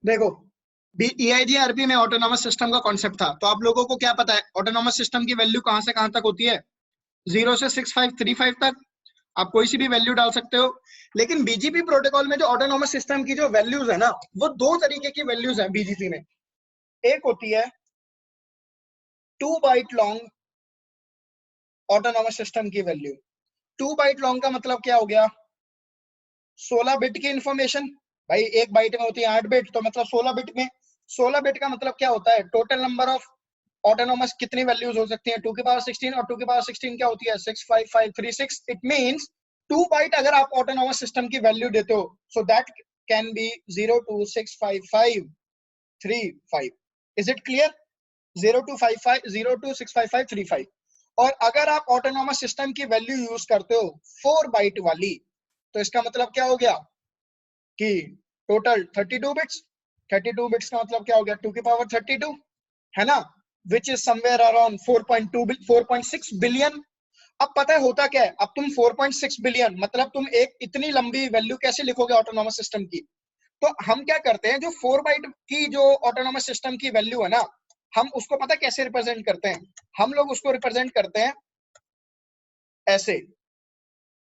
देखो EIGRP में autonomous system का कॉन्सेप्ट था, तो आप लोगों को क्या पता है ऑटोनॉमस सिस्टम की वैल्यू कहां से कहां तक होती है? 0 से 6535 तक आप कोई सी भी वैल्यू डाल सकते हो। लेकिन बीजीपी प्रोटोकॉल में जो ऑटोनॉमस सिस्टम की जो वैल्यूज है ना, वो दो तरीके की वैल्यूज है बीजीपी में। एक होती है 2 बाइट लॉन्ग ऑटोनॉमस सिस्टम की वैल्यू। 2 बाइट लॉन्ग का मतलब क्या हो गया? 16 बिट की इंफॉर्मेशन। भाई एक बाइट में होती है 8 बिट, तो मतलब 16 बिट में 16 बिट का मतलब क्या होता है? टोटल नंबर ऑफ ऑटोनॉमस कितनी वैल्यूज हो सकती हैं? 2 की पावर 16, और 2 की पावर 16 क्या होती है? 65536। इट मींस 2 बाइट अगर आप ऑटोनॉमस सिस्टम की वैल्यू देते हो, so that can be 0265535। Is it clear? 0265535। और अगर आप ऑटोनॉमस सिस्टम की वैल्यू यूज करते हो 4 बाइट वाली, तो इसका मतलब क्या हो गया कि टोटल 32 बिट्स। 32 बिट्स का मतलब क्या हो गया? 2 की पावर 32, है ना, which is somewhere around 4.6 billion. अब पता है होता क्या है? अब तुम 4.6 बिलियन मतलब तुम एक इतनी लंबी वैल्यू कैसे लिखोगे ऑटोनॉमस सिस्टम की? तो हम क्या करते हैं, जो 4 बाइट की जो ऑटोनॉमस सिस्टम की वैल्यू है ना, हम उसको पता कैसे रिप्रेजेंट करते हैं? हम लोग उसको रिप्रेजेंट करते हैं ऐसे।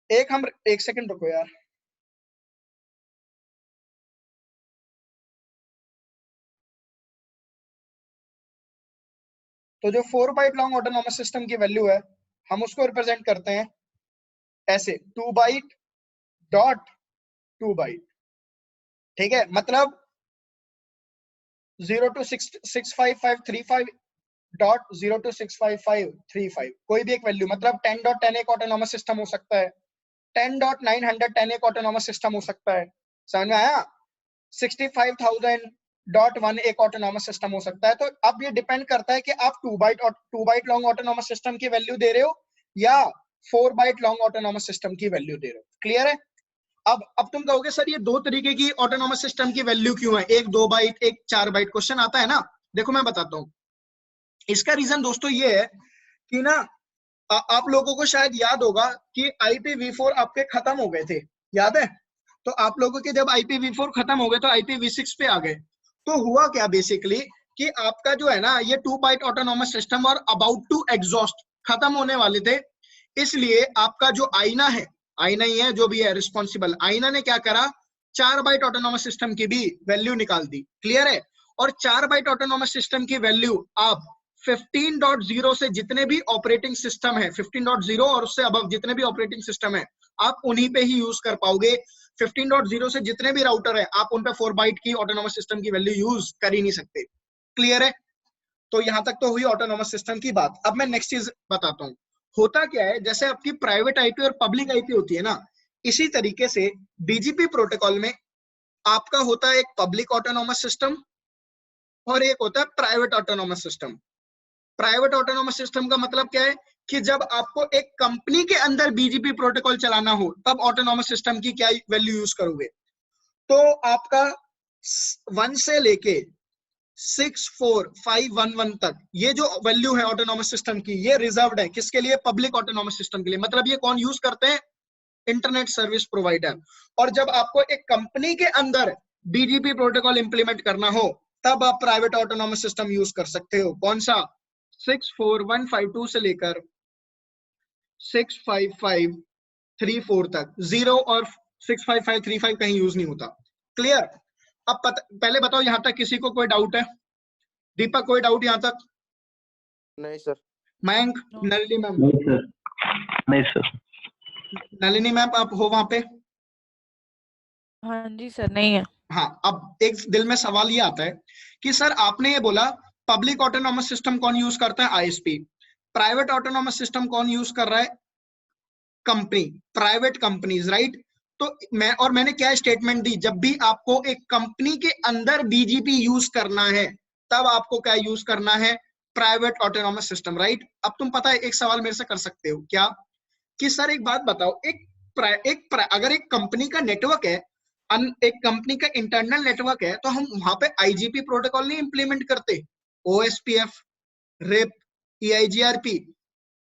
एक सेकंड रुको यार। तो जो 4 बाइट लॉन्ग ऑटोनॉमस सिस्टम की वैल्यू है, हम उसको रिप्रेजेंट करते हैं ऐसे 2 बाइट डॉट 2 बाइट। ठीक है, मतलब 0265535 डॉट 0265535, कोई भी एक वैल्यू, मतलब 10.10 एक ऑटोनॉमस सिस्टम हो सकता है, 10.910 एक ऑटोनॉमस सिस्टम हो सकता है। समझ में आया? 65,000.1 एक ऑटोनॉमस सिस्टम हो सकता है। तो अब ये डिपेंड करता है कि आप 2 बाइट लॉन्ग ऑटोनॉमस सिस्टम की वैल्यू दे रहे हो या 4 बाइट लॉन्ग ऑटोनॉमस सिस्टम की वैल्यू दे रहे हो। क्लियर है? अब तुम कहोगे सर ये दो तरीके की ऑटोनॉमस सिस्टम की वैल्यू क्यों है, एक 2 बाइट एक 4 बाइट? क्वेश्चन आता है ना। देखो मैं बताता हूँ इसका रीजन दोस्तों ये है कि ना आप लोगों को शायद याद होगा कि IPv4 आपके खत्म हो गए थे, याद है? तो आप लोगों के जब IPv4 खत्म हो गए तो IPv6 पे आ गए। तो हुआ क्या बेसिकली कि आपका जो है ना ये 2 बाइट ऑटोनॉमस सिस्टम और अबाउट टू एग्जॉस्ट खत्म होने वाले थे। इसलिए आपका जो आईना है, आईना ही है जो भी है रिस्पॉन्सिबल, आईना ने क्या करा, 4 बाइट ऑटोनॉमस सिस्टम की भी वैल्यू निकाल दी। क्लियर है? और 4 बाइट ऑटोनॉमस सिस्टम की वैल्यू आप 15.0 से जितने भी ऑपरेटिंग सिस्टम है, 15.0 और उससे अबव जितने भी ऑपरेटिंग सिस्टम है, आप उन्हीं पे ही यूज कर पाओगे। 15.0 से जितने भी राउटर है आप उन पे 4 बाइट की ऑटोनॉमस सिस्टम की वैल्यू यूज कर ही नहीं सकते। क्लियर है? तो यहां तक तो हुई ऑटोनॉमस सिस्टम की बात। अब मैं नेक्स्ट चीज बताता हूँ। होता क्या है, जैसे आपकी प्राइवेट आईपी और पब्लिक आईपी होती है ना, इसी तरीके से बीजीपी प्रोटोकॉल में आपका होता है एक पब्लिक ऑटोनॉमस सिस्टम और एक होता है private autonomous system. Private autonomous system का मतलब क्या है कि जब आपको एक कंपनी के अंदर बीजीपी प्रोटोकॉल चलाना हो तब ऑटोनॉमस सिस्टम की क्या वैल्यू यूज करोगे। तो आपका 1 से लेके 64511 तक ये जो वैल्यू है ऑटोनॉमस सिस्टम की, ये रिजर्व्ड है किसके लिए? पब्लिक ऑटोनॉमस सिस्टम के लिए। मतलब ये कौन यूज करते हैं? Internet service provider. और जब आपको एक कंपनी के अंदर बीजीपी प्रोटोकॉल इंप्लीमेंट करना हो तब आप प्राइवेट ऑटोनॉमस सिस्टम यूज कर सकते हो। कौन सा? 64152 से लेकर 65534 तक। 0 और 65535 कहीं यूज नहीं होता। क्लियर? अब पहले बताओ यहां तक किसी को कोई डाउट है? दीपक कोई डाउट यहां तक? नहीं सर। मयंक, नलिनी मैम? नहीं सर, नहीं सर। नलिनी मैम आप हो वहां पे? हाँ जी सर, नहीं है। हाँ, अब एक दिल में सवाल ये आता है कि सर आपने ये बोला पब्लिक ऑटोनॉमस सिस्टम कौन यूज करता है? आईएसपी। प्राइवेट ऑटोनॉमस सिस्टम कौन यूज कर रहा है? Company, private companies, right? तो मैंने क्या स्टेटमेंट दी, जब भी आपको एक कंपनी के अंदर बीजीपी यूज करना है तब आपको क्या यूज करना है? Private autonomous system, right? अब तुम पता है एक सवाल मेरे से कर सकते हो क्या कि सर एक बात बताओ, अगर एक कंपनी का नेटवर्क है, एक कंपनी का इंटरनल नेटवर्क है, तो हम वहां पे आईजीपी प्रोटोकॉल नहीं इंप्लीमेंट करते? OSPF, RIP, EIGRP.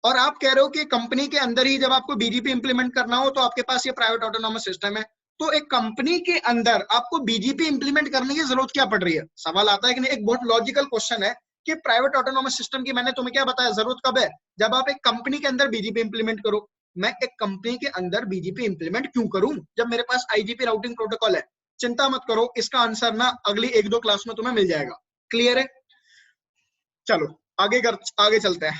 और आप कह रहे हो कि कंपनी के अंदर ही जब आपको बीजीपी इंप्लीमेंट करना हो तो आपके पास ये प्राइवेट ऑटोनॉमस सिस्टम है। तो एक कंपनी के अंदर आपको बीजीपी इंप्लीमेंट करने की जरूरत क्या पड़ रही है? सवाल आता है कि नहीं। एक बहुत लॉजिकल क्वेश्चन है कि प्राइवेट ऑटोनोमस सिस्टम की मैंने तुम्हें क्या बताया, जरूरत कब है? जब आप एक कंपनी के अंदर बीजीपी इंप्लीमेंट करो। मैं एक कंपनी के अंदर बीजीपी इंप्लीमेंट क्यों करूं जब मेरे पास आईजीपी राउटिंग प्रोटोकॉल है? चिंता मत करो, इसका आंसर ना अगली 1-2 क्लास में तुम्हें मिल जाएगा। क्लियर है? चलो आगे चलते हैं।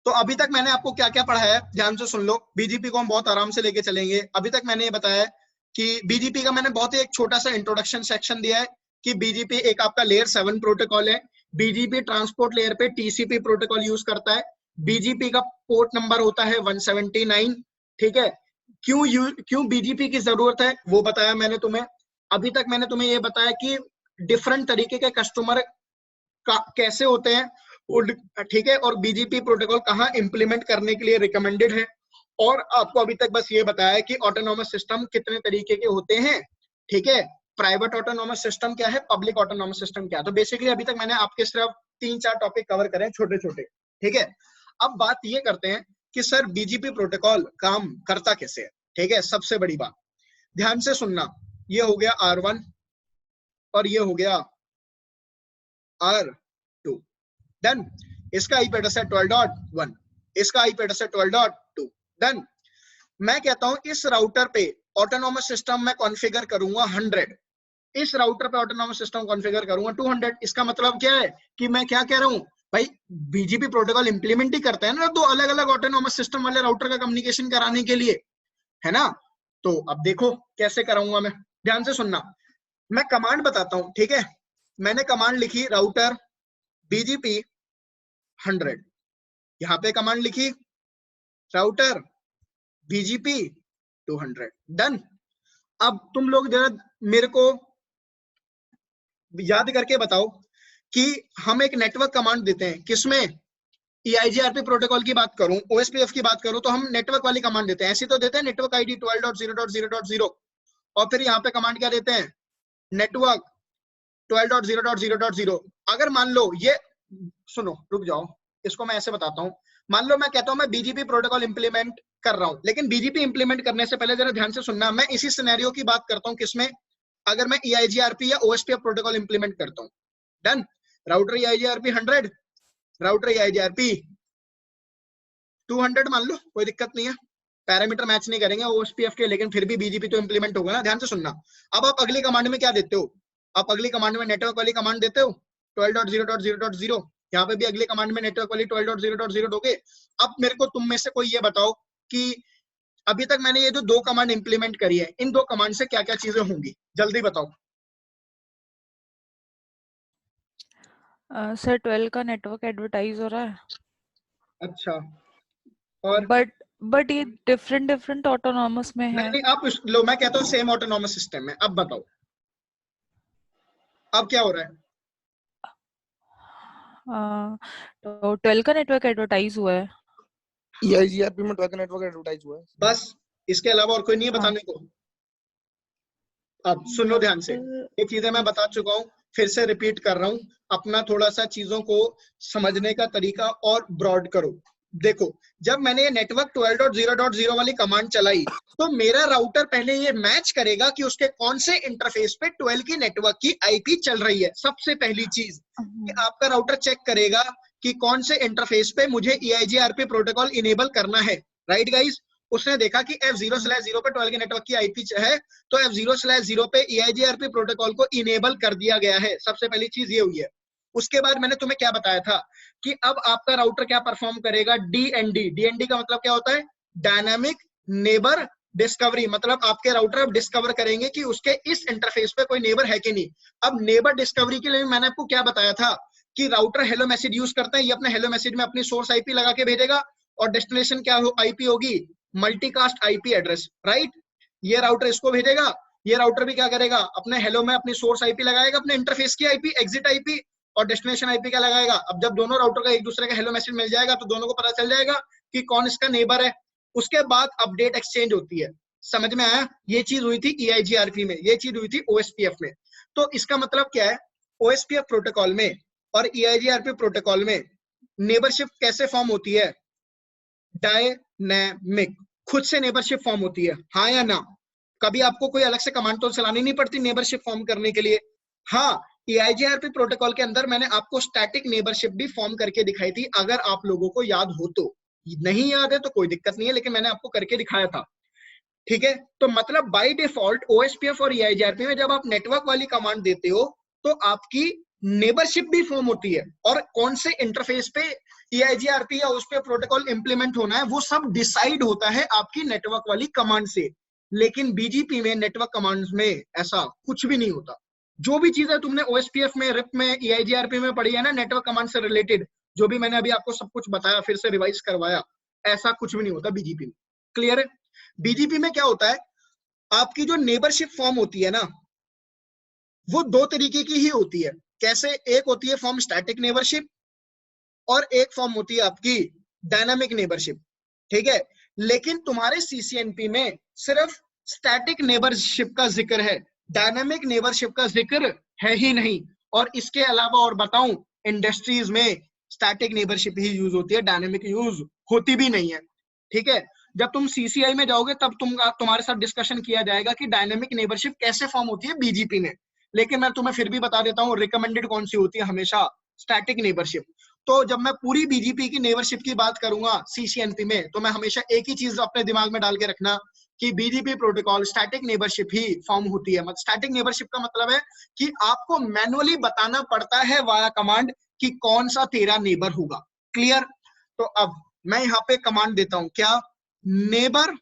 तो अभी तक मैंने आपको क्या क्या पढ़ाया है, ध्यान से सुन लो। बीजीपी को हम बहुत आराम से लेके चलेंगे। अभी तक मैंने ये बताया है कि बीजीपी का मैंने बहुत ही एक छोटा सा इंट्रोडक्शन सेक्शन दिया है कि बीजीपी एक आपका लेयर 7 प्रोटोकॉल है। बीजीपी ट्रांसपोर्ट लेयर पे टीसीपी प्रोटोकॉल यूज करता है। बीजीपी का पोर्ट नंबर होता है 179। ठीक है, क्यों बीजीपी की जरूरत है वो बताया मैंने तुम्हें। अभी तक मैंने तुम्हें ये बताया कि डिफरेंट तरीके के कस्टमर कैसे होते हैं, ठीक है, और बीजीपी प्रोटोकॉल कहाँ इंप्लीमेंट करने के लिए रिकमेंडेड है। और आपको अभी तक बस ये बताया कि ऑटोनोमस सिस्टम कितने तरीके के होते हैं। ठीक है, प्राइवेट ऑटोनोमस सिस्टम क्या है, पब्लिक ऑटोनोमस सिस्टम क्या है। तो बेसिकली अभी तक मैंने आपके सिर्फ 3-4 टॉपिक कवर करे छोटे छोटे। ठीक है, अब बात ये करते हैं कि सर बीजीपी प्रोटोकॉल काम करता कैसे है। ठीक है, सबसे बड़ी बात ध्यान से सुनना, ये हो गया R1 और ये हो गया R2। डन। इसका आईपी एड्रेस है 12.1, इसका आईपी एड्रेस है 12.2। डन। मैं कहता हूं इस राउटर पे ऑटोनोमस सिस्टम मैं कॉन्फ़िगर करूंगा 100, इस राउटर पे ऑटोनोमस सिस्टम कॉन्फ़िगर करूंगा 200। इसका मतलब क्या है कि मैं क्या कह रहा हूं भाई, बीजीपी प्रोटोकॉल इंप्लीमेंट ही करता है ना दो अलग अलग ऑटोनोमस सिस्टम वाले राउटर का कम्युनिकेशन कराने के लिए, है ना। तो अब देखो कैसे कराऊंगा मैं, ध्यान से सुनना। मैं कमांड बताता हूं, ठीक है। मैंने कमांड लिखी राउटर बीजीपी 100, यहां पे कमांड लिखी राउटर बीजीपी 200। डन। अब तुम लोग जरा मेरे को याद करके बताओ कि हम एक नेटवर्क कमांड देते हैं, किसमें EIGRP प्रोटोकॉल की बात करूं, OSPF की बात करूं, तो हम नेटवर्क वाली कमांड देते हैं। ऐसी तो देते हैं नेटवर्क आईडी 12.0.0.0 और फिर यहाँ पे कमांड क्या देते हैं, नेटवर्क 12.0.0.0। अगर मान लो ये सुनो, रुक जाओ, इसको मैं ऐसे बताता हूं। मान लो मैं कहता हूं मैं बीजीपी प्रोटोकॉल इंप्लीमेंट कर रहा हूं, लेकिन बीजीपी इंप्लीमेंट करने से पहले जरा ध्यान से सुनना, मैं इसी सिनेरियो की बात करता हूं, किसमें, अगर मैं EIGRP या OSPF प्रोटोकॉल इंप्लीमेंट करता हूं। Done. Router EIGRP 100, router EIGRP 200 मान लो, कोई दिक्कत नहीं है, पैरामीटर मैच नहीं करेंगे OSPF के, लेकिन फिर भी बीजीपी तो इंप्लीमेंट होगा ना। ध्यान से सुनना। अब आप अगली कमांड में क्या देते हो, आप अगली कमांड में नेटवर्क वाली कमांड देते हो 12.0.0.0। यहाँ पे भी अगली कमांड में नेटवर्क वाली 12.0.0 दोगे। अब मेरे को तुम में से कोई ये बताओ कि अभी तक मैंने ये जो 2 कमांड इंप्लीमेंट करी है, इन 2 कमांड से क्या क्या चीजें होंगी, जल्दी बताओ। सर 12 का नेटवर्क एडवर्टाइज हो रहा है। अच्छा, और बट ये डिफरेंट ऑटोनॉमस में है। नहीं, आप लो, मैं कहता हूँ सेम ऑटोनॉमस सिस्टम है। अब बताओ अब क्या हो रहा है। तो 12 का नेटवर्क एडवर्टाइज हुआ है। EIGRP में 12 का नेटवर्क एडवर्टाइज हुआ है। बस इसके अलावा और कोई नहीं है बताने को। अब सुनो ध्यान से, ये चीजें मैं बता चुका हूँ, फिर से रिपीट कर रहा हूँ। अपना थोड़ा सा चीजों को समझने का तरीका और ब्रॉड करो। देखो, जब मैंने ये नेटवर्क 12.0.0 वाली कमांड चलाई, तो मेरा राउटर पहले ये मैच करेगा कि उसके कौन से इंटरफेस पे 12 की नेटवर्क की आईपी चल रही है। सबसे पहली चीज कि आपका राउटर चेक करेगा कि कौन से इंटरफेस पे मुझे EIGRP प्रोटोकॉल इनेबल करना है। राइट गाइज, उसने देखा कि F0/0 पे 12 के नेटवर्क की आईपी है, तो F0/0 पे EIGRP प्रोटोकॉल को इनेबल कर दिया गया है। सबसे पहली चीज ये हुई है। उसके बाद मैंने तुम्हें क्या बताया था कि अब आपका राउटर क्या परफॉर्म करेगा, DND। DND का मतलब क्या होता है, डायनामिक नेबर डिस्कवरी। मतलब आपके राउटर अब डिस्कवर करेंगे कि उसके इस इंटरफेस पे कोई नेबर है कि नहीं। अब नेबर डिस्कवरी के लिए मैंने आपको क्या बताया था कि राउटर हेलो मैसेज यूज करता है, ये अपने हेलो मैसेज में अपनी सोर्स आईपी लगा के भेजेगा और डेस्टिनेशन क्या आईपी होगी, मल्टीकास्ट आईपी एड्रेस। राइट, ये राउटर इसको भेजेगा, ये राउटर भी क्या करेगा, अपने हेलो में अपनी सोर्स आईपी लगाएगा, अपने इंटरफेस की आईपी, एग्जिट आईपी, और डेस्टिनेशन आईपी क्या लगाएगा। अब जब दोनों राउटर का एक दूसरे का हेलो मैसेज मिल जाएगा तो दोनों को पता चल जाएगा कि कौन इसका नेबर है। उसके बाद अपडेट एक्सचेंज होती है। समझ में आया, ये चीज हुई थी EIGRP में, ये चीज हुई थी OSPF में। तो इसका मतलब क्या है, OSPF प्रोटोकॉल में और EIGRP प्रोटोकॉल में नेबरशिप कैसे फॉर्म होती है, डायनेमिक। खुद से नेबरशिप फॉर्म होती है, हाँ या ना? कभी आपको कोई अलग से कमांड तो चलानी नहीं पड़ती नेबरशिप फॉर्म करने के लिए। हाँ, EIGRP प्रोटोकॉल के अंदर मैंने आपको स्टैटिक नेबरशिप भी फॉर्म करके दिखाई थी, अगर आप लोगों को याद हो तो। नहीं याद है तो कोई दिक्कत नहीं है, लेकिन मैंने आपको करके दिखाया था, ठीक है? तो मतलब बाय डिफॉल्ट OSPF और EIGRP में जब आप नेटवर्क वाली कमांड देते हो तो आपकी नेबरशिप भी फॉर्म होती है, और कौन से इंटरफेस पे EIGRP या OSPF प्रोटोकॉल इंप्लीमेंट होना है वो सब डिसाइड होता है आपकी नेटवर्क वाली कमांड से। लेकिन BGP में नेटवर्क कमांड्स में ऐसा कुछ भी नहीं होता। जो भी चीजें तुमने OSPF में, RIP में, EIGRP में पढ़ी है ना नेटवर्क कमांड से रिलेटेड, जो भी मैंने अभी आपको सब कुछ बताया, फिर से रिवाइज करवाया, ऐसा कुछ भी नहीं होता BGP में। क्लियर है? BGP में क्या होता है, आपकी जो नेबरशिप फॉर्म होती है ना, वो दो तरीके की ही होती है। कैसे? एक होती है फॉर्म स्टैटिक नेबरशिप, और एक फॉर्म होती है आपकी डायनामिक नेबरशिप, ठीक है? लेकिन तुम्हारे CCNP में सिर्फ स्टैटिक नेबरशिप का जिक्र है, डायनामिक नेबरशिप का जिक्र है ही नहीं। और इसके अलावा और बताऊं, इंडस्ट्रीज में स्टैटिक नेबरशिप ही यूज होती है, डायनामिक यूज होती भी नहीं है, ठीक है? जब तुम CCI में जाओगे तब तुम्हारे साथ डिस्कशन किया जाएगा कि डायनामिक नेबरशिप कैसे फॉर्म होती है BGP में। लेकिन मैं तुम्हें फिर भी बता देता हूँ, रिकमेंडेड कौन सी होती है हमेशा, स्टैटिक नेबरशिप। तो जब मैं पूरी BGP की नेबरशिप की बात करूंगा CCNP में, तो मैं हमेशा एक ही चीज अपने दिमाग में डाल के रखना कि BGP प्रोटोकॉल स्टैटिक नेबरशिप ही फॉर्म होती है। मतलब स्टैटिक नेबरशिप का मतलब है कि आपको मैनुअली बताना पड़ता है वाया कमांड कि कौन सा तेरा नेबर होगा। क्लियर? तो अब मैं यहाँ पे कमांड देता हूं, क्या? नेबर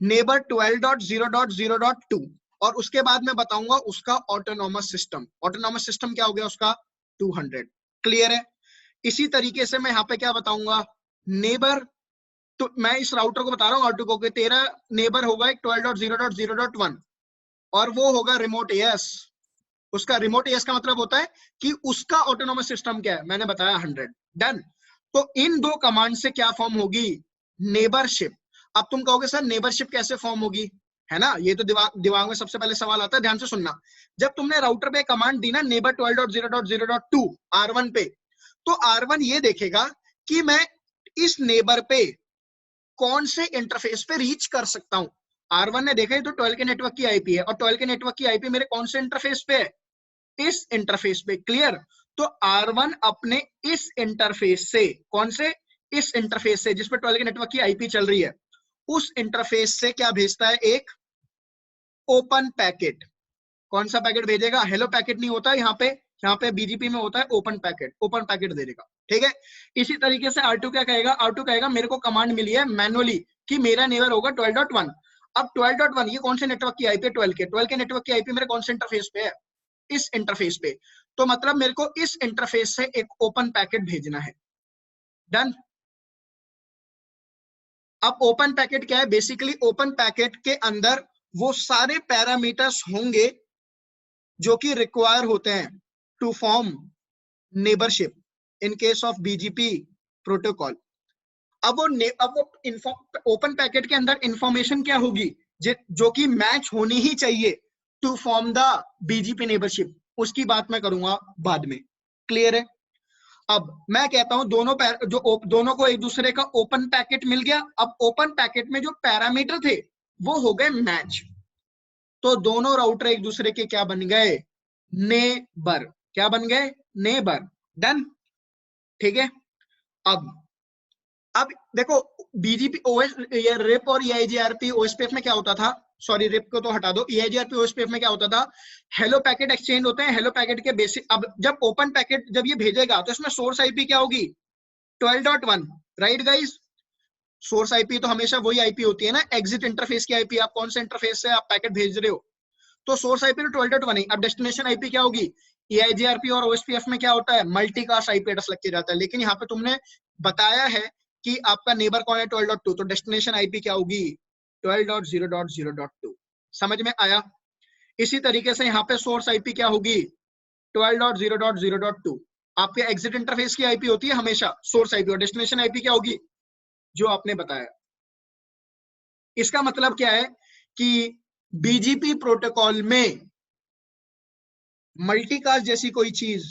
12.0.0.2, और उसके बाद मैं बताऊंगा उसका ऑटोनॉमस सिस्टम। ऑटोनॉमस सिस्टम क्या हो गया उसका? 200। क्लियर है? इसी तरीके से मैं यहाँ पे क्या बताऊंगा, नेबर, तो मैं इस राउटर को बता रहा हूँ R2 को, कि तेरा नेबर होगा एक 12.0.0.1, और वो होगा रिमोट AS। उसका रिमोट AS का मतलब होता है कि उसका ऑटोनॉमस सिस्टम क्या है, मैंने बताया 100। डन। तो इन दो कमांड से क्या फॉर्म होगी? नेबरशिप। अब तुम कहोगे सर नेबरशिप कैसे फॉर्म होगी, है ना? ये तो दिमाग में सबसे पहले सवाल आता है, ध्यान से सुनना। जब तुमने राउटर पे कमांड दी ना नेबर 12.0.0.2 R1 पे, तो R1 ये देखेगा कि मैं इस नेबर पे कौन से इंटरफेस पे रीच कर सकता हूं। R1 ने देखा ये तो 12 के नेटवर्क की IP है, और 12 के नेटवर्क की IP मेरे कौन से इंटरफेस पे है? इस इंटरफेस पे। क्लियर? तो R1 अपने इस इंटरफेस से, कौन से? इस इंटरफेस से जिसपे 12 के नेटवर्क की IP चल रही है, उस इंटरफेस से क्या भेजता है? एक ओपन पैकेट। कौन सा पैकेट भेजेगा? हेलो पैकेट नहीं होता यहाँ पे BGP में होता है ओपन पैकेट। ओपन पैकेट दे देगा, ठीक है? इसी तरीके से R2 क्या कहेगा? R2 कहेगा मेरे को कमांड मिली है मैनुअली कि मेरा नेबर होगा 12.1। अब 12.1 ये कौन से नेटवर्क की IP है? 12 के नेटवर्क की IP मेरे कौन से इंटरफेस पे है? इस इंटरफेस पे। तो मतलब मेरे को इस इंटरफेस से एक ओपन पैकेट भेजना है। डन। अब ओपन पैकेट क्या है? बेसिकली ओपन पैकेट के अंदर वो सारे पैरामीटर्स होंगे जो कि रिक्वायर होते हैं to form neighbourship in case of BGP protocol. अब वो ओपन पैकेट के अंदर इंफॉर्मेशन क्या होगी जो कि मैच होनी ही चाहिए to form the BGP neighbourship, उसकी बात मैं करूंगा बाद में। क्लियर है? अब मैं कहता हूं दोनों को एक दूसरे का ओपन पैकेट मिल गया। अब ओपन पैकेट में जो पैरामीटर थे वो हो गए मैच, तो दोनों राउटर एक दूसरे के क्या बन गए? नेबर। क्या बन गए? नेबर। डन, ठीक है? अब देखो BGP OS या RIP और EIGRP OSPF में क्या होता था, सॉरी RIP को तो हटा दो, EIGRP OSPF में क्या होता था? हेलो पैकेट एक्सचेंज होते हैं। हेलो पैकेट के बेसिक, अब जब ओपन पैकेट जब ये भेजेगा तो इसमें सोर्स IP क्या होगी? 12.1, राइट गाइस? सोर्स IP तो हमेशा वही IP होती है ना, एग्जिट इंटरफेस की IP। आप कौन से इंटरफेस से आप पैकेट भेज रहे हो, तो सोर्स IP तो 12.1 है। अब डेस्टिनेशन IP क्या होगी? EIGRP और OSPF में क्या होता है? मल्टीकास्ट IP एड्रेस लग के जाता है। लेकिन यहाँ पे तुमने बताया है कि आपका नेबर कौन है? 12.2, तो डेस्टिनेशन IP क्या होगी? 12.0.0.2। समझ में आया? इसी तरीके से यहाँ पे सोर्स IP क्या होगी? 12.0.0.2। आपके एग्जिट इंटरफेस की IP होती है हमेशा सोर्स IP, और डेस्टिनेशन IP क्या होगी? जो आपने बताया। इसका मतलब क्या है कि BGP प्रोटोकॉल में मल्टीकास्ट जैसी कोई चीज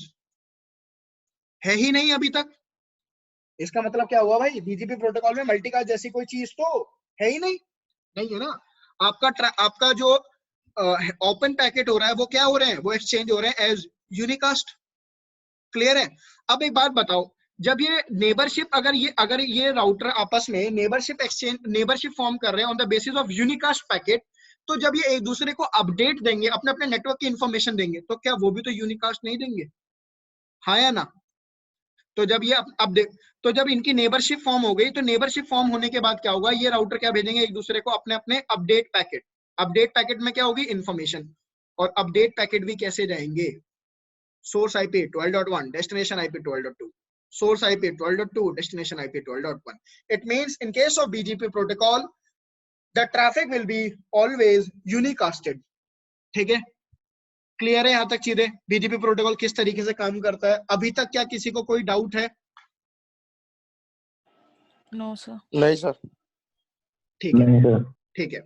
है ही नहीं अभी तक। इसका मतलब क्या हुआ भाई, बीजीपी प्रोटोकॉल में मल्टीकास्ट जैसी कोई चीज तो है ही नहीं, नहीं है ना। आपका जो ओपन पैकेट हो रहा है वो क्या हो रहे हैं, वो एक्सचेंज हो रहे हैं एज यूनिकास्ट। क्लियर है। अब एक बात बताओ, जब ये नेबरशिप, अगर ये राउटर आपस में नेबरशिप फॉर्म कर रहे हैं on the basis of unicast packet, तो जब ये एक दूसरे को अपडेट देंगे, अपने अपने नेटवर्क की इंफॉर्मेशन देंगे, तो क्या वो भी तो यूनिकास्ट नहीं देंगे, हाँ या ना। तो जब ये तो जब इनकी नेबरशिप फॉर्म हो गई, तो नेबरशिप फॉर्म होने के बाद क्या होगा, ये राउटर क्या भेजेंगे एक दूसरे को, अपने अपने अपडेट पैकेट में क्या होगी, इंफॉर्मेशन। और अपडेट पैकेट भी कैसे जाएंगे, source IP 12.1 destination IP 12.2, source IP 12.2 destination IP 12.1. It means in case of BGP protocol the traffic will be always unicasted. ठीक है, क्लियर है यहाँ तक चीजें, बीजीपी प्रोटोकॉल किस तरीके से काम करता है। अभी तक क्या किसी को कोई डाउट है? No sir. नहीं सर। ठीक है, ठीक है,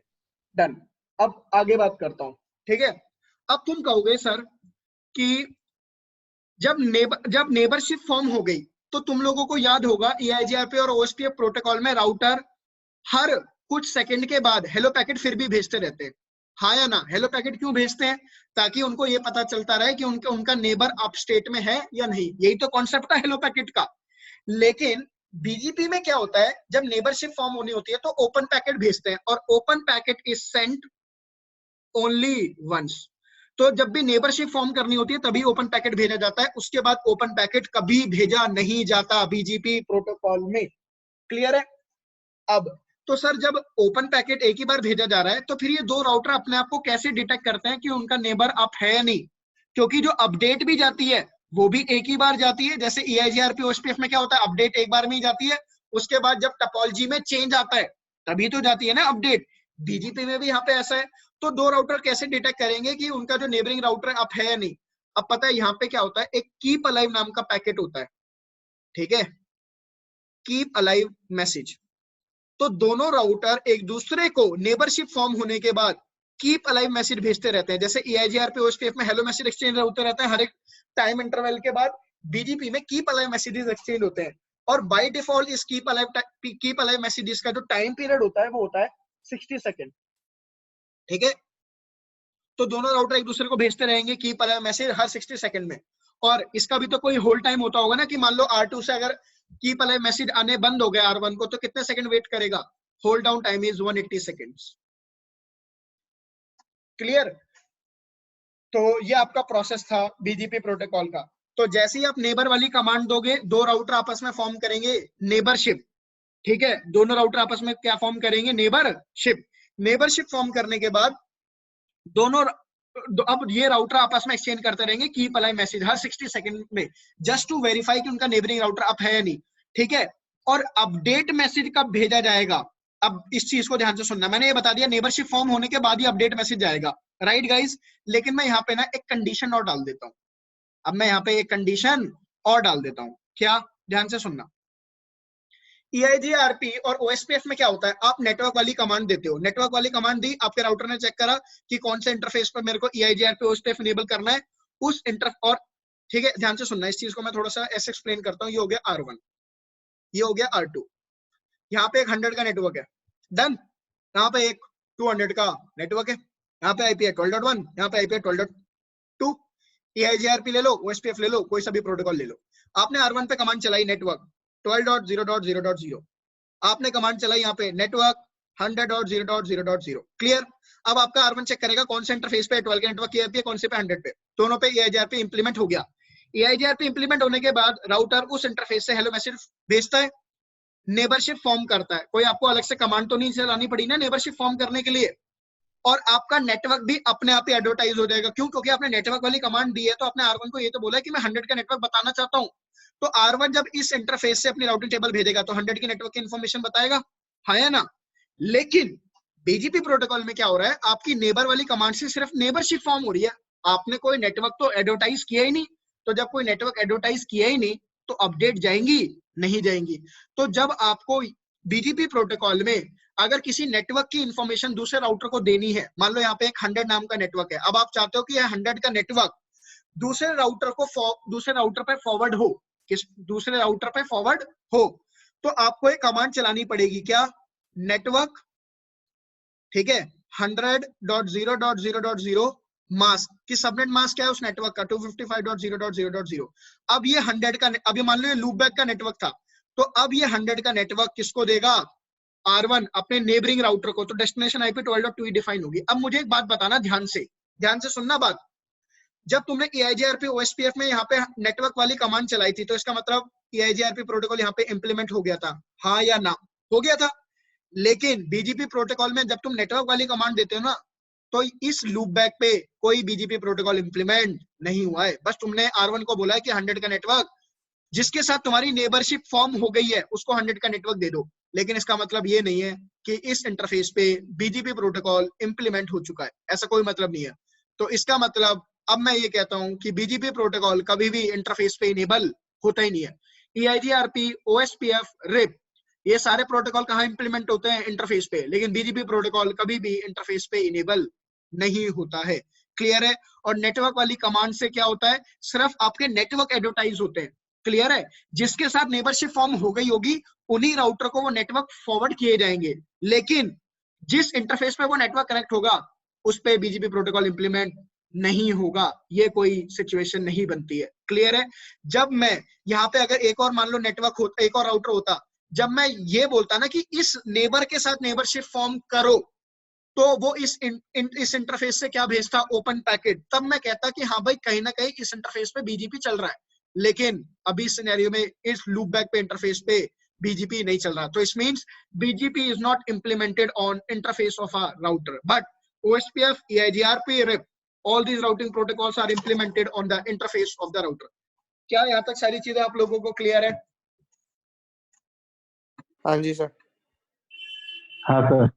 डन। अब आगे बात करता हूं, ठीक है। अब तुम कहोगे सर कि जब नेबरशिप फॉर्म हो गई, तो तुम लोगों को याद होगा EIGRP और OSPF प्रोटोकॉल में राउटर हर कुछ सेकंड के बाद हेलो पैकेट फिर भी भेजते रहते हैं, हाँ या ना। हेलो पैकेट क्यों भेजते हैं, ताकि उनको ये पता चलता रहे कि उनका नेबर अप स्टेट में है या नहीं, यही तो कॉन्सेप्ट था हेलो पैकेट का। लेकिन बीजीपी में क्या होता है, जब नेबरशिप फॉर्म होनी होती है तो ओपन पैकेट भेजते हैं, और open packet is sent only once. तो जब भी नेबरशिप फॉर्म करनी होती है तभी ओपन पैकेट भेजा जाता है, उसके बाद ओपन पैकेट कभी भेजा नहीं जाता बीजीपी प्रोटोकॉल में। क्लियर है। अब तो सर जब ओपन पैकेट एक ही बार भेजा जा रहा है, तो फिर ये दो राउटर अपने आप को कैसे डिटेक्ट करते हैं कि उनका नेबर अप है या नहीं, क्योंकि जो अपडेट भी जाती है वो भी एक ही बार जाती है। जैसे EIGRP OSPF में क्या होता है, अपडेट एक बार में ही जाती है, उसके बाद जब टपोलॉजी में चेंज आता है तभी तो जाती है ना अपडेट। बीजीपी में भी यहाँ पे ऐसा है। तो दो राउटर कैसे डिटेक्ट करेंगे कि उनका जो नेबरिंग राउटर अप है या नहीं। अब पता है यहाँ पे क्या होता है, एक कीप अलाइव नाम का पैकेट होता है, ठीक है, कीप अलाइव मैसेज। तो दोनों राउटर एक दूसरे को नेबरशिप फॉर्म होने के बाद कीप अलाइव मैसेज भेजते रहते हैं। जैसे EIGRP OSPF में हेलो मैसेज एक्सचेंज होते रहता है हर एक टाइम इंटरवल के बाद, बीजीपी में कीप अलाइव मैसेजेस एक्सचेंज होते हैं। और बाय डिफॉल्ट इस कीप अलाइव मैसेजेस का जो टाइम पीरियड होता है वो होता है 60 सेकंड, ठीक है। तो दोनों राउटर एक दूसरे को भेजते रहेंगे कीप अलाइव मैसेज हर 60 सेकंड में। और इसका भी तो कोई होल्ड टाइम होता होगा ना, कि मान लो R2 से अगर कीप अलाइव मैसेज आने बंद हो गया R1 को, तो कितने सेकंड वेट करेगा, hold down time is 180 seconds. Clear. तो ये आपका प्रोसेस था बीजीपी प्रोटोकॉल का। तो जैसे ही आप नेबर वाली कमांड दोगे, दो राउटर आपस में फॉर्म करेंगे नेबरशिप, ठीक है। दोनों राउटर आपस में क्या फॉर्म करेंगे, नेबरशिप फॉर्म करने के बाद दोनों अब ये राउटर आपस में एक्सचेंज करते रहेंगे कीप अलाइव मैसेज हर 60 सेकंड में, जस्ट टू वेरीफाई कि उनका नेबरिंग राउटर अप है या नहीं, ठीक है। और अपडेट मैसेज कब भेजा जाएगा, अब इस चीज को ध्यान से सुनना। मैंने ये बता दिया नेबरशिप फॉर्म होने के बाद ही अपडेट मैसेज जाएगा, राइट गाइस। लेकिन मैं यहाँ पे ना एक कंडीशन और डाल देता हूँ। अब मैं यहाँ पे एक कंडीशन और डाल देता हूँ, क्या, ध्यान से सुनना। EIGRP और OSPF में क्या होता है, आप नेटवर्क वाली कमांड देते हो, नेटवर्क वाली कमांड दी, आपके राउटर ने चेक करा कि कौन से इंटरफेस पर मेरे को EIGRP OSPF इनेबल करना है, उस और ठीक है, ध्यान से सुनना इस चीज को, मैं थोड़ा सा ऐसे एक्सप्लेन करता हूँ। ये हो गया R1, ये हो गया R2, यहाँ पे एक 100 का नेटवर्क है, डन। यहाँ पे एक 200 का नेटवर्क है, यहाँ पे IP है 12.1, यहाँ पे IP है 12.2। EIGRP ले लो, OSPF ले लो, कोई सा भी प्रोटोकॉल ले लो। आपने R1 पे कमांड चलाई नेटवर्क 12.0.0.0, आपने कमांड चलाई यहाँ पे नेटवर्क 100.0.0.0, क्लियर। अब आपका R1 चेक करेगा कौन से इंटरफेस पे 12 के नेटवर्क की जाती है, कौन से पे 100 पे, दोनों पे EIGRP इंप्लीमेंट हो गया। EIGRP इंप्लीमेंट होने के बाद राउटर उस इंटरफेस से हेलो मैसेज भेजता है, नेबरशिप फॉर्म करता है। कोई आपको अलग से कमांड तो नहीं चलानी पड़ी ना नेबरशिप फॉर्म करने के लिए। और आपका नेटवर्क भी अपने आप ही एडवर्टाइज हो जाएगा, क्यों, क्योंकि आपने नेटवर्क वाली कमांड दी है। तो आपने R1 को ये तो बोला है कि मैं 100 का नेटवर्क बताना चाहता हूँ, तो R1 जब इस इंटरफेस से अपनी राउटिंग टेबल भेजेगा तो 100 की नेटवर्क की इंफॉर्मेशन बताएगा, हाँ या ना। लेकिन बीजीपी प्रोटोकॉल में क्या हो रहा है, आपकी नेबर वाली कमांड से सिर्फ नेबरशिप फॉर्म हो रही है, आपने कोई नेटवर्क तो एडवर्टाइज किया ही नहीं। तो जब कोई नेटवर्क एडवर्टाइज किया ही नहीं तो अपडेट जाएंगी नहीं जाएंगी। तो जब आपको बीजीपी प्रोटोकॉल में अगर किसी नेटवर्क की इंफॉर्मेशन दूसरे राउटर को देनी है, मान लो यहाँ पे एक 100 नाम का नेटवर्क है, अब आप चाहते हो कि यह 100 का नेटवर्क दूसरे राउटर पर फॉरवर्ड हो, किस दूसरे राउटर पे फॉरवर्ड हो, तो आपको एक कमांड चलानी पड़ेगी, क्या, नेटवर्क, ठीक है, 100.0.0.0 मास्क की सबनेट मास्क क्या है उस नेटवर्क का, 255.0.0.0। अब ये 100 का, अभी मान लो ये लूपबैक का नेटवर्क था, तो अब ये 100 का नेटवर्क किसको देगा, R1 अपने नेबरिंग राउटर को, तो डेस्टिनेशन आईपी 12.2 डिफाइन होगी। अब मुझे एक बात बताना, ध्यान से सुनना बात, जब तुमने EIGRP OSPF में यहाँ पे नेटवर्क वाली कमांड चलाई थी, तो इसका मतलब EIGRP प्रोटोकॉल यहाँ पे इंप्लीमेंट हो गया था, हाँ या ना, हो गया था। लेकिन BGP प्रोटोकॉल में जब तुम नेटवर्क वाली कमांड देते हो ना, तो इस लूप बैक पे कोई BGP प्रोटोकॉल इंप्लीमेंट नहीं हुआ है। बस तुमने R1 को बोला है कि 100 का नेटवर्क जिसके साथ तुम्हारी नेबरशिप फॉर्म हो गई है उसको 100 का नेटवर्क दे दो, लेकिन इसका मतलब ये नहीं है कि इस इंटरफेस पे BGP प्रोटोकॉल इंप्लीमेंट हो चुका है, ऐसा कोई मतलब नहीं है। तो इसका मतलब अब मैं ये कहता हूं कि BGP प्रोटोकॉल कभी भी इंटरफेस पे इनेबल होता ही नहीं है। EIGRP, OSPF, RIP, ये सारे प्रोटोकॉल कहाँ इंप्लीमेंट होते हैं, इंटरफेस पे, लेकिन BGP प्रोटोकॉल कभी भी इंटरफेस पे इनेबल नहीं होता है। क्लियर है? और नेटवर्क वाली कमांड से क्या होता है, सिर्फ आपके नेटवर्क एडवर्टाइज होते हैं। क्लियर है? जिसके साथ नेबरशिप फॉर्म हो गई होगी उन्हीं राउटर को वो नेटवर्क फॉरवर्ड किए जाएंगे, लेकिन जिस इंटरफेस पे वो नेटवर्क कनेक्ट होगा उस पे BGP प्रोटोकॉल इंप्लीमेंट नहीं होगा, ये कोई सिचुएशन नहीं बनती है। क्लियर है? जब मैं यहाँ पे अगर एक और मान लो नेटवर्क होता, एक और राउटर होता, जब मैं ये बोलता ना कि इस नेबर के साथ नेबरशिप फॉर्म करो, तो वो इस इंटरफेस से क्या भेजता, ओपन पैकेट, तब मैं कहता कि हाँ भाई कहीं ना कहीं इस इंटरफेस पे BGP चल रहा है। लेकिन अभी सिनेरियो में इस लूप बैक पे इंटरफेस पे BGP नहीं चल रहा, तो इस means BGP is not implemented on interface of a router, but OSPF, EIGRP, RIP, all these routing protocols are implemented on the interface of the router। क्या यहाँ तक सारी चीजें आप लोगों को क्लियर है? हाँ जी सर। हाँ सर।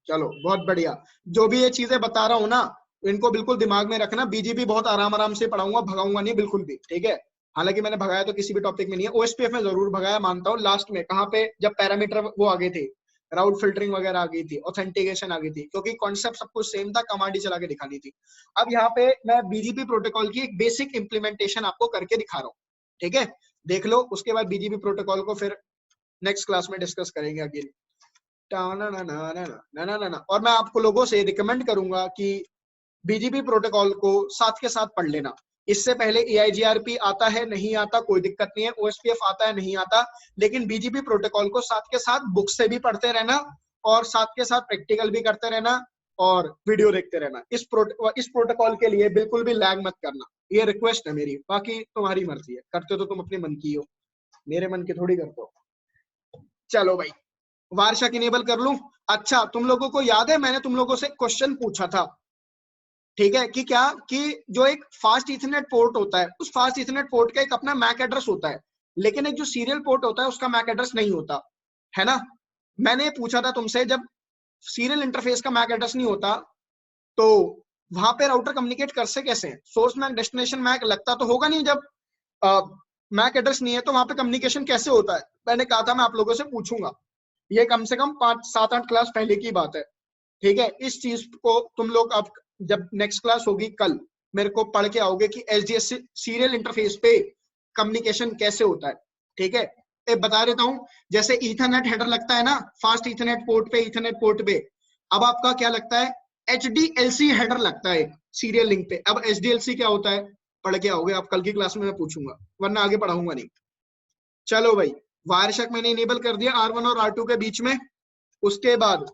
चलो बहुत बढ़िया। जो भी ये चीजें बता रहा हूँ ना, इनको बिल्कुल दिमाग में रखना। BGP बहुत आराम से पढ़ाऊंगा, भगाऊंगा नहीं बिल्कुल भी, ठीक है? हालांकि मैंने भगाया तो किसी भी टॉपिक में नहीं है, OSPF में जरूर भगाया मानता हूँ, लास्ट में कहाँ पे, जब पैरामीटर वो आ गए थे, राउट फिल्टरिंग वगैरह आ गई थी, ऑथेंटिकेशन आ गई थी, क्योंकि कॉन्सेप्ट सब कुछ सेम था, कमांड ही चला के दिखानी थी। अब यहाँ पे मैं BGP प्रोटोकॉल की एक बेसिक इंप्लीमेंटेशन आपको करके दिखा रहा हूँ, ठीक है? देख लो, उसके बाद BGP प्रोटोकॉल को फिर नेक्स्ट क्लास में डिस्कस करेंगे अगेन। और मैं आपको लोगों से रिकमेंड करूंगा कि BGP प्रोटोकॉल को साथ के साथ पढ़ लेना। इससे पहले EIGRP आता है नहीं आता कोई दिक्कत नहीं है, OSPF आता है नहीं आता, लेकिन BGP प्रोटोकॉल को साथ के साथ बुक से भी पढ़ते रहना और साथ के साथ प्रैक्टिकल भी करते रहना और वीडियो देखते रहना। इस प्रोटोकॉल के लिए बिल्कुल भी लैग मत करना, ये रिक्वेस्ट है मेरी, बाकी तुम्हारी मर्जी है, करते तो तुम अपने मन की हो, मेरे मन की थोड़ी करते हो। चलो भाई, वारशक इनेबल कर लूं। अच्छा, तुम लोगों को याद है मैंने तुम लोगों से क्वेश्चन पूछा था, ठीक है, कि क्या, कि जो एक फास्ट इथरनेट पोर्ट होता है, उस फास्ट इथरनेट पोर्ट का एक अपना मैक एड्रेस होता है, लेकिन एक जो सीरियल पोर्ट होता है उसका मैक एड्रेस नहीं होता है ना। मैंने पूछा था तुमसे, जब सीरियल इंटरफेस का मैक एड्रेस नहीं होता तो वहां पे राउटर कम्युनिकेट कर से कैसे, सोर्स मैक डेस्टिनेशन मैक लगता तो होगा नहीं, जब मैक एड्रेस नहीं है तो वहां पे कम्युनिकेशन कैसे होता है। मैंने कहा था मैं आप लोगों से पूछूंगा, ये कम से कम 5-7-8 क्लास पहले की बात है, ठीक है? इस चीज को तुम लोग अब जब नेक्स्ट क्लास होगी कल, मेरे को पढ़ के आओगे कि SDH सीरियल इंटरफेस पे कम्युनिकेशन कैसे होता है, ठीक है? बता देता हूं, जैसे ईथरनेट हेडर लगता है ना फास्ट ईथरनेट पोर्ट पे, ईथरनेट पोर्ट पे, अब आपका क्या लगता है, HDLC हेडर लगता है सीरियल लिंक पे। अब SDLC क्या होता है पढ़ के आओगे आप, कल की क्लास में मैं पूछूंगा, वरना आगे पढ़ाऊंगा नहीं। चलो भाई, वायरशक मैंने इनेबल कर दिया R1 और R2 के बीच में। उसके बाद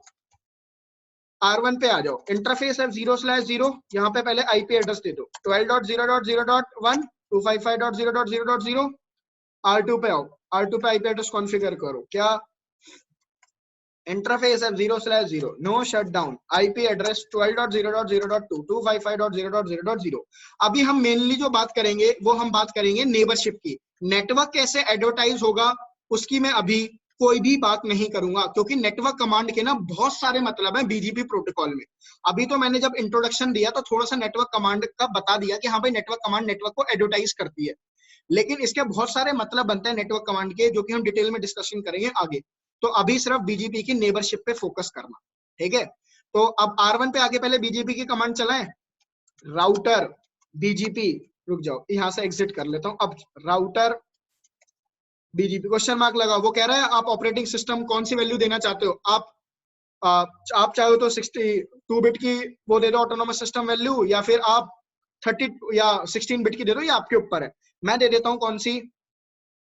R1 पे आ जाओ, इंटरफेस है 0/0, यहाँ पे पहले IP एड्रेस दे दो 12.0.0.1 255.0.0.0। R2 पे आओ, R2 पे IP एड्रेस कॉन्फ़िगर करो, क्या, इंटरफेस है 0/0, नो शटडाउन, IP एड्रेस 12.0.0.2 255.0.0.0। अभी हम मेनली जो बात करेंगे वो हम बात करेंगे नेबरशिप की। नेटवर्क कैसे एडवर्टाइज होगा उसकी मैं अभी कोई भी बात नहीं करूंगा, क्योंकि नेटवर्क कमांड के ना बहुत सारे मतलब है BGP प्रोटोकॉल में। अभी तो मैंने जब इंट्रोडक्शन दिया तो थोड़ा सा नेटवर्क कमांड का बता दिया कि हाँ भाई नेटवर्क कमांड नेटवर्क को एडवर्टाइज करती है, लेकिन इसके बहुत सारे मतलब बनते हैं नेटवर्क कमांड के, जो कि हम डिटेल में डिस्कशन करेंगे आगे। तो अभी सिर्फ BGP की नेबरशिप पे फोकस करना, ठीक है? तो अब R1 पे आगे पहले BGP की कमांड चलाएं, राउटर BGP, रुक जाओ यहाँ से एग्जिट कर लेता हूं। अब राउटर बीजीपी क्वेश्चन मार्क लगाओ। वो कह रहा है आप ऑपरेटिंग सिस्टम कौन सी वैल्यू देना चाहते हो। आप चाहो तो 62 बिट की वो दे दो ऑटोनोमस सिस्टम वैल्यू, या फिर आप 30 या 16 बिट की दे दो, ये आपके ऊपर है। मैं दे देता हूँ कौन सी,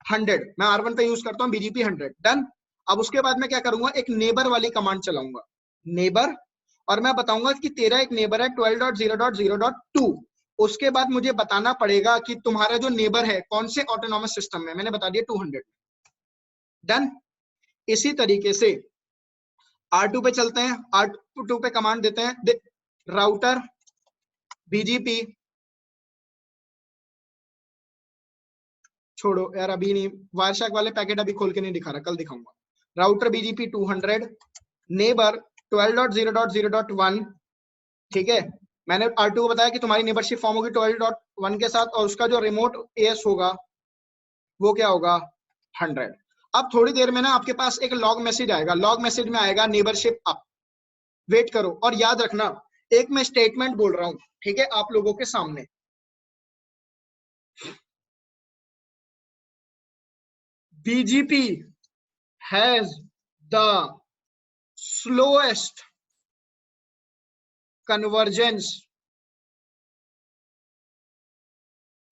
100। मैं R1 पे यूज करता हूँ बीजीपी 100। डन। अब उसके बाद मैं क्या करूंगा, एक नेबर वाली कमांड चलाऊंगा, नेबर, और मैं बताऊंगा कि तेरा एक नेबर है 12.0.0.2। उसके बाद मुझे बताना पड़ेगा कि तुम्हारा जो नेबर है कौन से ऑटोनॉमस सिस्टम में, मैंने बता दिया 200। डन। इसी तरीके से R2 पे चलते हैं। R2 पे कमांड देते हैं, राउटर बीजीपी, छोड़ो यार अभी नहीं, वायरशैक वाले पैकेट अभी खोल के नहीं दिखा रहा, कल दिखाऊंगा। Router BGP 200, neighbour 12.0.0.1। ठीक है, मैंने R2 को बताया कि तुम्हारी नेबरशिप फॉर्म होगी 12.1 के साथ, और उसका जो रिमोट एएस होगा वो क्या होगा, 100। अब थोड़ी देर में ना आपके पास एक लॉग मैसेज आएगा, लॉग मैसेज में आएगा नेबरशिप अप। वेट करो, और याद रखना एक मैं स्टेटमेंट बोल रहा हूं, ठीक है, आप लोगों के सामने। BGP has the slowest convergence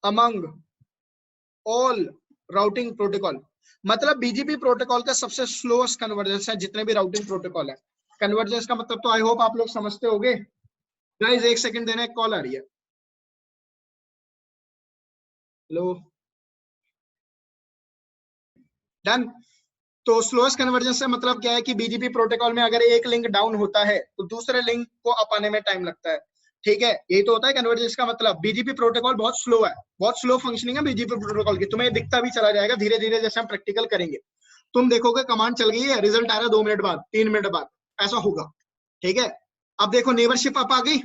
among all routing protocol। मतलब बीजीपी प्रोटोकॉल का सबसे स्लोएस्ट कन्वर्जेंस है जितने भी राउटिंग प्रोटोकॉल है। कन्वर्जेंस का मतलब तो आई होप आप लोग समझते होंगे। गाइस एक सेकंड देना, एक कॉल आ रही है। Hello, done. तो स्लोएस्ट कन्वर्जेंस से मतलब क्या है कि बीजीपी प्रोटोकॉल में अगर एक लिंक डाउन होता है तो दूसरे लिंक को अप आने में टाइम लगता है। ठीक है, यही तो होता है कन्वर्जेंस का मतलब। बीजीपी प्रोटोकॉल बहुत स्लो है, बहुत स्लो फंक्शनिंग है बीजीपी प्रोटोकॉल की। तुम्हें दिखता भी चला जाएगा धीरे धीरे जैसे हम प्रैक्टिकल करेंगे। तुम देखोगे कमांड चल गई है, रिजल्ट आ रहा है 2 मिनट बाद, 3 मिनट बाद, ऐसा होगा। ठीक है, अब देखो नेबरशिप अप आ गई,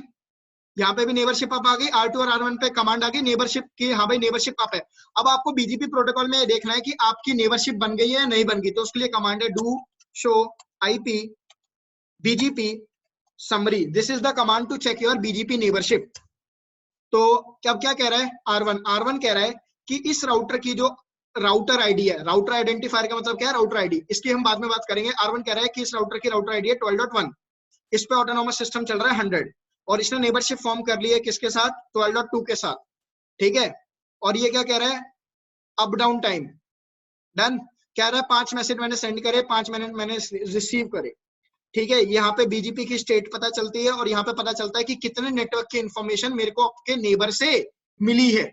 यहाँ पे भी नेबरशिप अप आ गई, R2 और R1 पे कमांड आ गई नेबरशिप की, हाँ भाई नेबरशिप अप है। अब आपको बीजीपी प्रोटोकॉल में देखना है कि आपकी नेबरशिप बन गई है या नहीं बन गई, तो उसके लिए कमांड है do show IP BGP summary. This is the command to check your BGP neighbourship. तो अब क्या कह रहा है R1 कह रहा है कि इस राउटर की जो राउटर आईडी है, राउटर आइडेंटिफायर का मतलब क्या है, राउटर आईडी, इसकी हम बाद में बात करेंगे। R1 कह रहा है कि इस राउटर की राउटर आईडी है 12.1, इस पे ऑटोनोमस सिस्टम चल रहा है 100, और इसने नेबरशिप फॉर्म कर ली है किसके साथ, 12.2 के साथ। ठीक है, और ये क्या कह रहा है, अप डाउन टाइम। डन। कह रहा है 5 मैसेज मैंने सेंड करे, 5 मैंने रिसीव करे। ठीक है, यहाँ पे बीजीपी की स्टेट पता चलती है, और यहाँ पे पता चलता है कि कितने नेटवर्क की इंफॉर्मेशन मेरे को आपके नेबर से मिली है।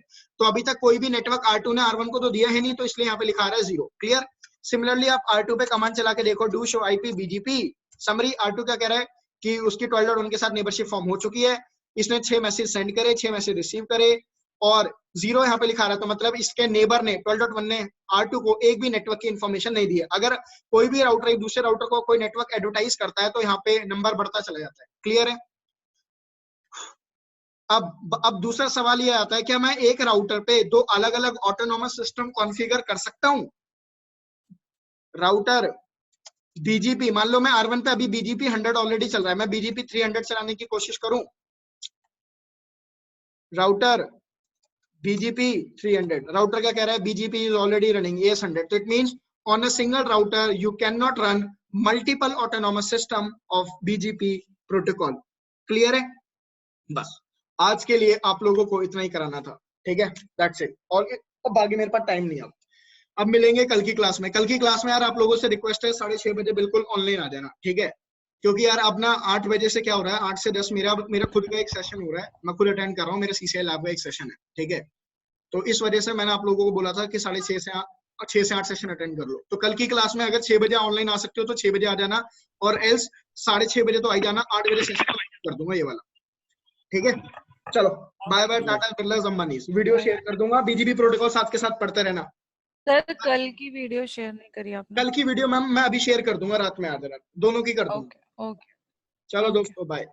तो अभी तक कोई भी नेटवर्क R2 ने R1 को तो दिया है नहीं, तो इसलिए यहाँ पे लिखा रहा है 0। क्लियर। सिमिलरली आप R2 पे कमांड चला के देखो, do show IP BGP summary. R2 क्या कह रहा है कि उसकी 12.1 के साथ नेबरशिप फॉर्म हो चुकी है, इसने 6 मैसेज सेंड करे, 6 मैसेज रिसीव करे, और 0 यहाँ पे लिखा रहा है, तो मतलब इसके नेबर ने 12.1 ने R2 को एक भी नेटवर्क की इंफॉर्मेशन नहीं दी है। अगर कोई भी राउटर एक दूसरे राउटर को कोई नेटवर्क एडवर्टाइज करता है तो यहाँ पे नंबर बढ़ता चला जाता है। क्लियर है। अब दूसरा सवाल ये आता है, क्या मैं एक राउटर पे 2 अलग अलग ऑटोनोमस सिस्टम कॉन्फ़िगर कर सकता हूं। राउटर बीजीपी, मान लो मैं R1 पे अभी बीजीपी 100 ऑलरेडी चल रहा है, मैं बीजीपी 300 चलाने की कोशिश करूं। राउटर बीजीपी 300, राउटर क्या कह रहा है, BGP is already running AS100, तो it means on a single router you can not run multiple autonomous system of BGP protocol. Clear है। बस आज के लिए आप लोगों को इतना ही कराना था। ठीक है, दैट्स इट। और बाकी मेरे पास टाइम नहीं है। अब मिलेंगे कल की क्लास में। कल की क्लास में यार आप लोगों से रिक्वेस्ट है 6:30 बजे बिल्कुल ऑनलाइन आ जाना। ठीक है, क्योंकि यार अब ना 8 बजे से क्या हो रहा है, 8 से 10 मेरा खुद का एक सेशन हो रहा है, मैं खुद अटेंड कर रहा हूँ, मेरे CCI लैब का एक सेशन है। ठीक है, तो इस वजह से मैंने आप लोगों को बोला था कि 6:30 से 8 सेशन अटेंड कर लो। तो कल की क्लास में अगर 6 बजे ऑनलाइन आ सकते हो तो 6 बजे आ जाना, और एल्स 6:30 बजे तो आ जाना, 8 बजे सेशन कर दूंगा ये वाला। ठीक है, चलो bye bye, Tata Birla Ambanis. Video share कर दूंगा, बीजीपी प्रोटोकॉल साथ के साथ पढ़ते रहना। सर कल की वीडियो शेयर नहीं करी आपने। कल की वीडियो मैम मैं अभी शेयर कर दूंगा, रात में आधे रात दोनों की कर दूंगा। Okay okay. चलो दोस्तों बाय।